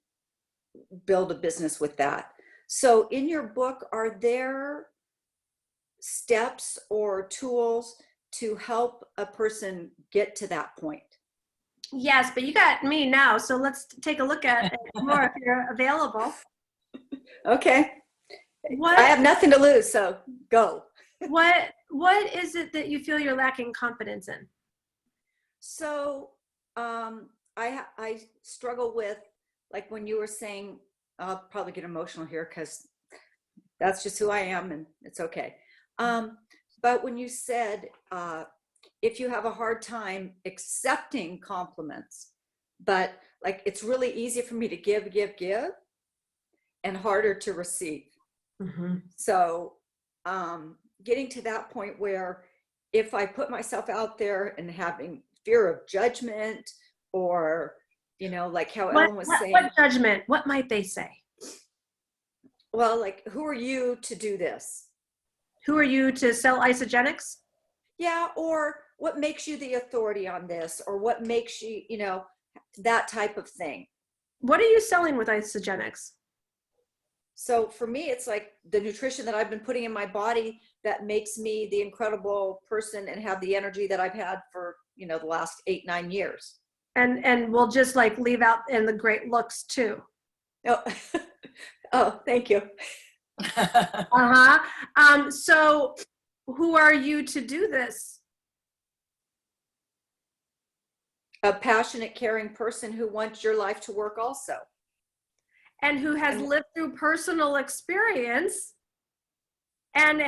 build a business with that. So in your book, are there steps or tools to help a person get to that point? Yes, but you got me now, so let's take a look at it more if you're available. Okay. What I have nothing to lose, so go. what is it that you feel you're lacking confidence in? So I struggle with, like when you were saying, I'll probably get emotional here because that's just who I am and it's okay. But when you said, if you have a hard time accepting compliments, but like it's really easy for me to give and harder to receive. Mm-hmm. So getting to that point where if I put myself out there and having fear of judgment or, you know, like how Ellen was saying. What judgment? What might they say? Well, like, who are you to do this? Who are you to sell Isogenics? Yeah, or what makes you the authority on this, or what makes you, you know, that type of thing. What are you selling with Isogenics? So for me, it's like the nutrition that I've been putting in my body that makes me the incredible person and have the energy that I've had for, you know, the last 8-9 years. And we'll just like leave out in the great looks too. Oh, oh, thank you. So who are you to do this? A passionate, caring person who wants your life to work also. And who has lived through personal experience and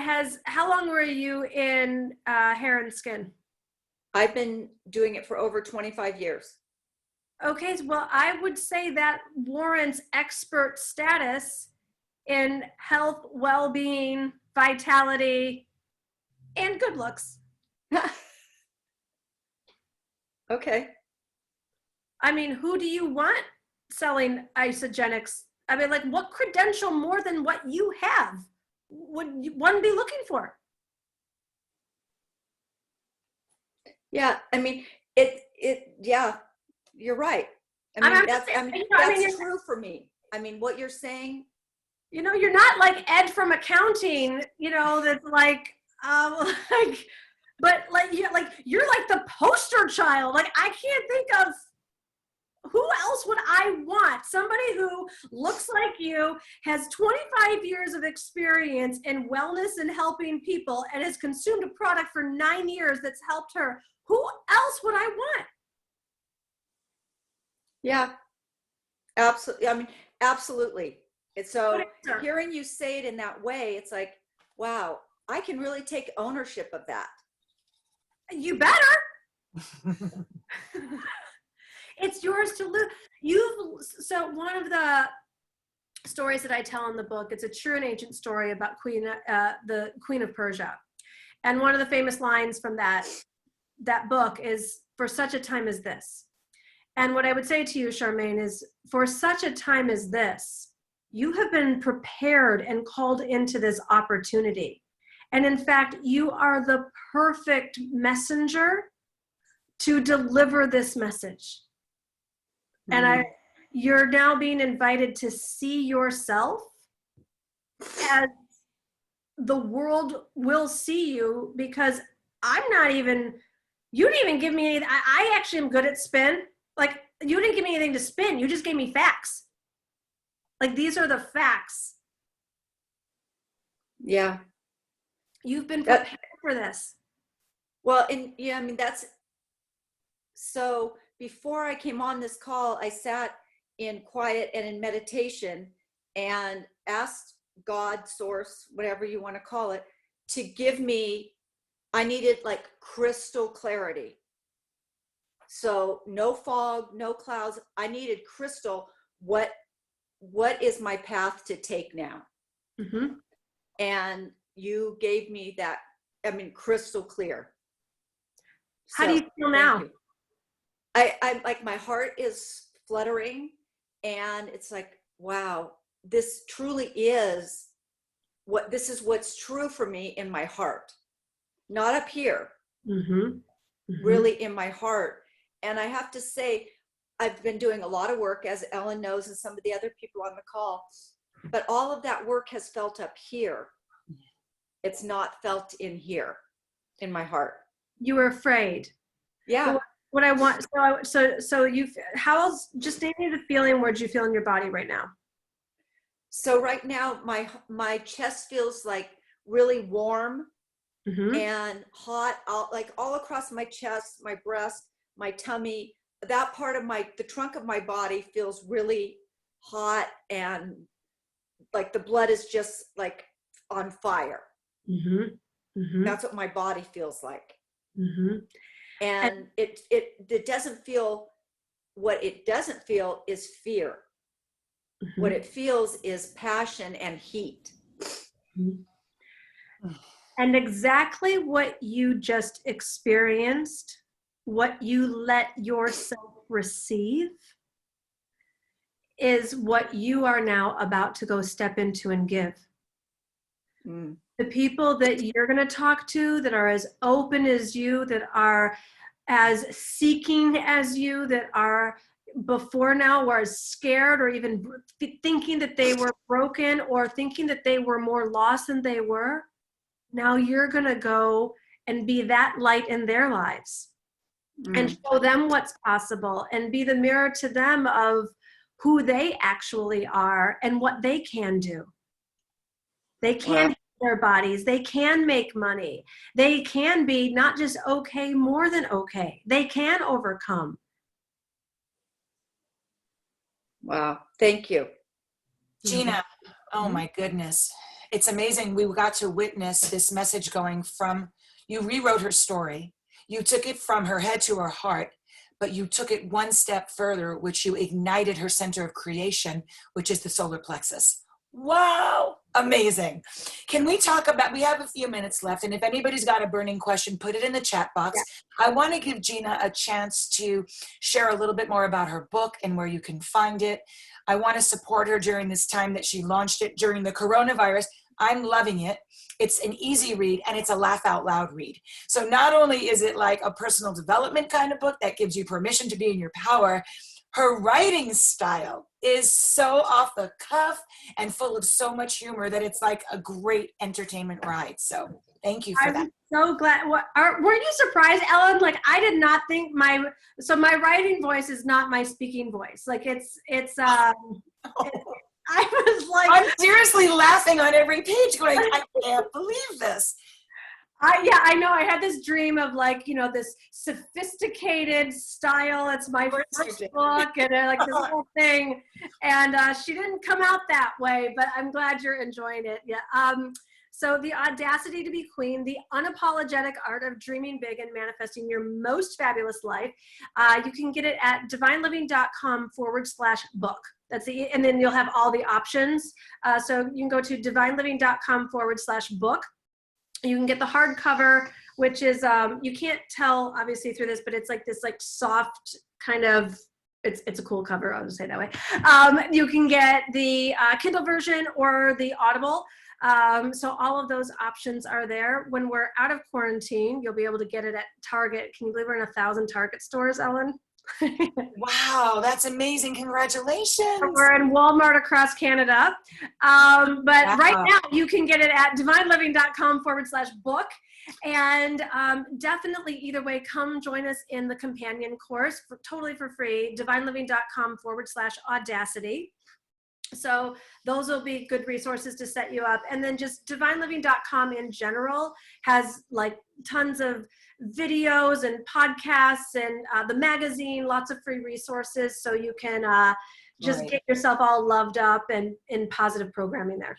how long were you in hair and skin? I've been doing it for over 25 years. Okay, well, I would say that warrants expert status in health, well-being, vitality, and good looks. Okay. I mean, who do you want selling Isogenics? I mean, like, what credential more than what you have would one be looking for? Yeah, I mean, yeah, you're right. I mean, that's true for me. I mean, what you're saying. You know, you're not like Ed from accounting, you know, that's like, but like, you're like the poster child. Like, I can't think of who else would I want? Somebody who looks like you, has 25 years of experience in wellness and helping people, and has consumed a product for 9 years that's helped her. Who else would I want? Yeah, absolutely. I mean, absolutely. And so hearing you say it in that way, it's like, wow, I can really take ownership of that. You better. It's yours to lose. So one of the stories that I tell in the book, it's a true and ancient story about the Queen of Persia. And one of the famous lines from that book is, "For such a time as this." And what I would say to you, Charmaine, is for such a time as this, you have been prepared and called into this opportunity. And in fact, you are the perfect messenger to deliver this message. And you're now being invited to see yourself as the world will see you, because you didn't even give me anything. I actually am good at spin. Like, you didn't give me anything to spin. You just gave me facts. Like, these are the facts. Yeah. You've been prepared for this. Well, and yeah, I mean, so before I came on this call, I sat in quiet and in meditation and asked God, source, whatever you want to call it, to give me, I needed like crystal clarity. So no fog, no clouds. I needed crystal. What is my path to take now? Mm-hmm. And you gave me that, I mean, crystal clear. How do you feel now? I like, my heart is fluttering, and it's like, wow, this truly is this is what's true for me in my heart, not up here. Mm-hmm. Mm-hmm. Really in my heart. And I have to say, I've been doing a lot of work, as Ellen knows, and some of the other people on the call, but all of that work has felt up here. It's not felt in here, in my heart. You were afraid. Yeah. What I want, so just name me the feeling. Where'd you feel in your body right now? So right now my chest feels like really warm and hot, all across my chest, my breast, my tummy. That part of the trunk of my body feels really hot, and like the blood is just like on fire. That's what my body feels like. And it doesn't feel, what it doesn't feel is fear. What it feels is passion and heat. And exactly what you just experienced, what you let yourself receive, is what you are now about to go step into and give. The people that you're going to talk to that are as open as you, that are as seeking as you, that are before now were scared or even thinking that they were broken or thinking that they were more lost than they were, now you're going to go and be that light in their lives and show them what's possible and be the mirror to them of who they actually are and what they can do. They can heal their bodies. They can make money. They can be not just okay, more than okay. They can overcome. Wow. Thank you. Gina, oh my goodness. It's amazing. We got to witness this message going from, you rewrote her story. You took it from her head to her heart, but you took it one step further, which you ignited her center of creation, which is the solar plexus. Wow, amazing. Can we talk about, we have a few minutes left, and if anybody's got a burning question, put it in the chat box. Yeah. I want to give Gina a chance to share a little bit more about her book and where you can find it. I want to support her during this time that she launched it during the coronavirus. I'm loving it. It's an easy read and it's a laugh out loud read. So not only is it like a personal development kind of book that gives you permission to be in your power, her writing style is so off the cuff and full of so much humor that it's like a great entertainment ride. So thank you for that. I'm so glad. Were you surprised, Ellen? Like, I did not think my writing voice is not my speaking voice. Like I was like, I'm seriously laughing on every page going, I can't believe this. I know. I had this dream of like, this sophisticated style. It's my first book and like this whole thing. And she didn't come out that way, but I'm glad you're enjoying it. Yeah. So The Audacity to Be Queen, the unapologetic art of dreaming big and manifesting your most fabulous life. You can get it at divineliving.com/book. That's and then you'll have all the options. So you can go to divineliving.com/book. You can get the hardcover, which is, you can't tell obviously through this, but it's like this like soft kind of, it's a cool cover, I'll just say it that way. You can get the Kindle version or the Audible. So all of those options are there. When we're out of quarantine, you'll be able to get it at Target. Can you believe we're in 1,000 Target stores, Ellen? Wow, that's amazing. Congratulations. We're in Walmart across Canada. But right now you can get it at divineliving.com/book. And definitely either way, come join us in the companion course totally for free, divineliving.com/audacity. So those will be good resources to set you up. And then just divineliving.com in general has like tons of videos and podcasts and the magazine, lots of free resources. So you can just get yourself all loved up and in positive programming there.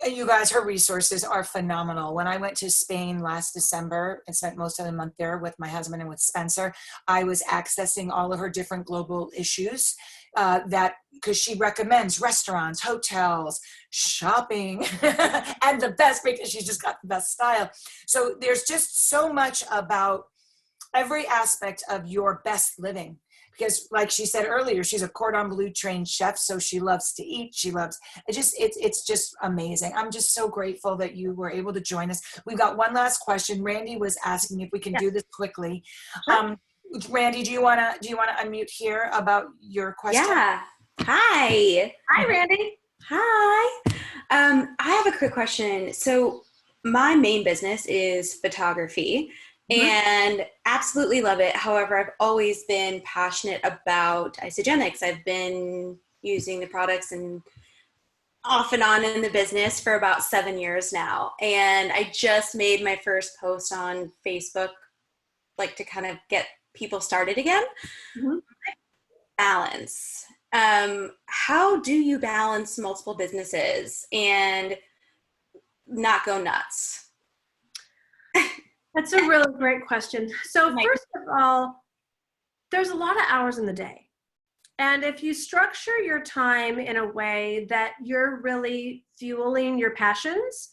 You guys, her resources are phenomenal. When I went to Spain last December and spent most of the month there with my husband and with Spencer, I was accessing all of her different global issues because she recommends restaurants, hotels, shopping, and the best because she's just got the best style. So there's just so much about every aspect of your best living. Because like she said earlier, she's a cordon bleu trained chef, so she loves to eat. She loves, it's just amazing. I'm just so grateful that you were able to join us. We've got one last question. Randy was asking if we can do this quickly. Sure. Randy, do you want to unmute here about your question? Yeah. Hi. Hi, Randy. Hi. I have a quick question. So my main business is photography. And absolutely love it. However, I've always been passionate about isogenics. I've been using the products and off and on in the business for about 7 years now. And I just made my first post on Facebook, like to kind of get people started again. Mhm. Balance. How do you balance multiple businesses and not go nuts? That's a really great question. So first of all, there's a lot of hours in the day. And if you structure your time in a way that you're really fueling your passions,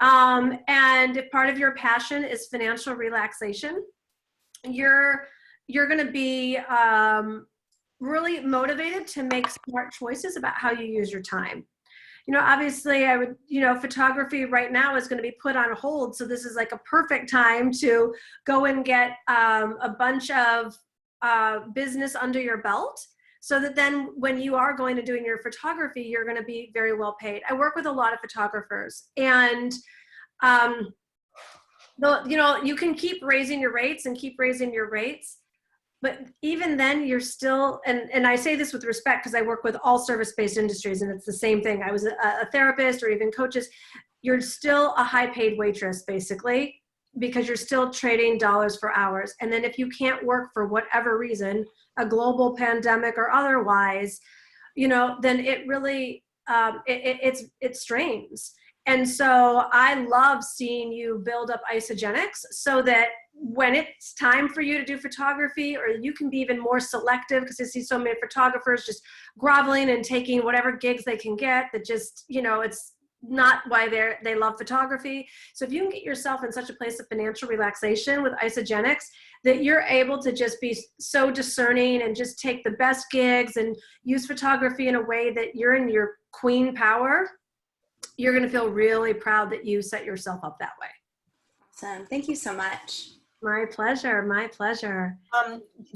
and if part of your passion is financial relaxation, you're going to be really motivated to make smart choices about how you use your time. Obviously I would, photography right now is going to be put on hold. So this is like a perfect time to go and get a bunch of business under your belt, so that then when you are going to doing your photography, you're going to be very well paid. I work with a lot of photographers, and you can keep raising your rates and keep raising your rates. But even then, you're still, and I say this with respect because I work with all service-based industries, and it's the same thing. I was a therapist or even coaches. You're still a high-paid waitress, basically, because you're still trading dollars for hours. And then if you can't work for whatever reason, a global pandemic or otherwise, then it really, it strains. And so I love seeing you build up Isogenics so that when it's time for you to do photography, or you can be even more selective, because I see so many photographers just groveling and taking whatever gigs they can get that just, it's not why they love photography. So if you can get yourself in such a place of financial relaxation with Isogenics that you're able to just be so discerning and just take the best gigs and use photography in a way that you're in your queen power, you're going to feel really proud that you set yourself up that way. Awesome. Thank you so much. My pleasure. My pleasure.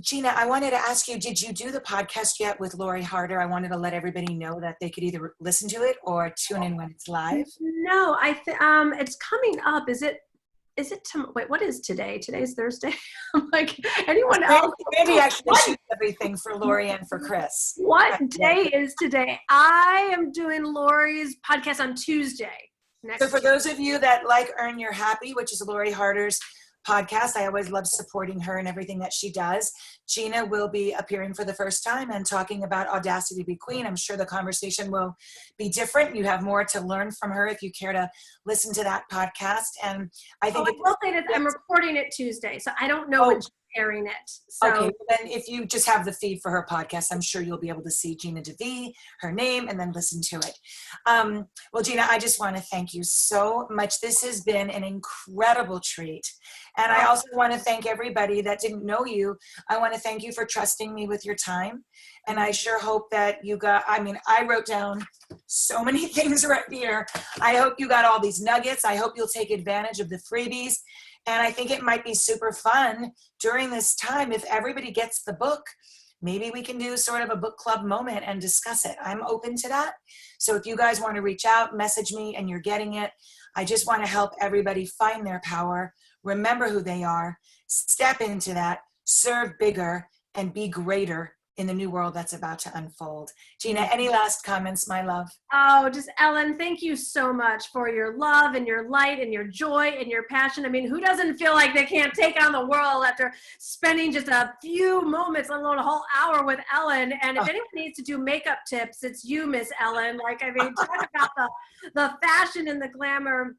Gina, I wanted to ask you, did you do the podcast yet with Lori Harder? I wanted to let everybody know that they could either listen to it or tune in when it's live. No, it's coming up. Wait, what is today? Today's Thursday. I'm like, anyone else? Randy actually shoots everything for Lori and for Chris. What day is today? I am doing Lori's podcast on Tuesday. So for those of you that like Earn Your Happy, which is Lori Harder's podcast, I always love supporting her and everything that she does. Gina will be appearing for the first time and talking about Audacity to be Queen. I'm sure the conversation will be different. You have more to learn from her if you care to listen to that podcast. And I think I will say that I'm recording it Tuesday, so I don't know when she's airing it. So. Okay, then if you just have the feed for her podcast, I'm sure you'll be able to see Gina DeVee, her name, and then listen to it. Well, Gina, I just want to thank you so much. This has been an incredible treat. And I also want to thank everybody that didn't know you. I want to thank you for trusting me with your time. And I sure hope that I wrote down so many things right here. I hope you got all these nuggets. I hope you'll take advantage of the freebies. And I think it might be super fun during this time if everybody gets the book. Maybe we can do sort of a book club moment and discuss it. I'm open to that. So if you guys want to reach out, message me and you're getting it. I just want to help everybody find their power, remember who they are, step into that, serve bigger, and be greater in the new world that's about to unfold. Gina, any last comments, my love? Oh, just Ellen, thank you so much for your love and your light and your joy and your passion. I mean, who doesn't feel like they can't take on the world after spending just a few moments, let alone a whole hour with Ellen? And if anyone needs to do makeup tips, it's you, Miss Ellen. Talk about the fashion and the glamour,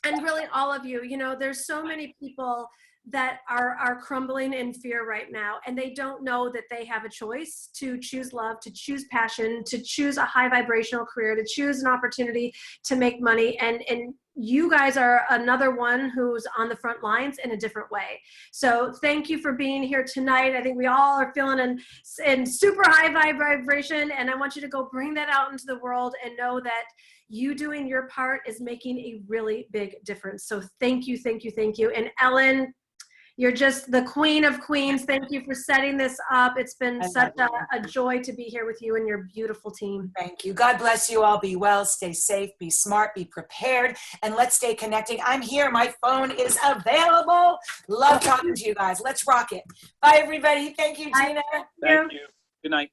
and really all of you. There's so many people that are crumbling in fear right now, and they don't know that they have a choice to choose love, to choose passion, to choose a high vibrational career, to choose an opportunity to make money. And you guys are another one who's on the front lines in a different way. So thank you for being here tonight. I think we all are feeling in super high vibration, and I want you to go bring that out into the world and know that you doing your part is making a really big difference. So thank you, thank you, thank you. And Ellen, you're just the queen of queens. Thank you for setting this up. It's been such a joy to be here with you and your beautiful team. Thank you. God bless you all. Be well, stay safe, be smart, be prepared, and let's stay connecting. I'm here. My phone is available. Love talking to you guys. Let's rock it. Bye, everybody. Thank you, Gina. Thank you. Good night.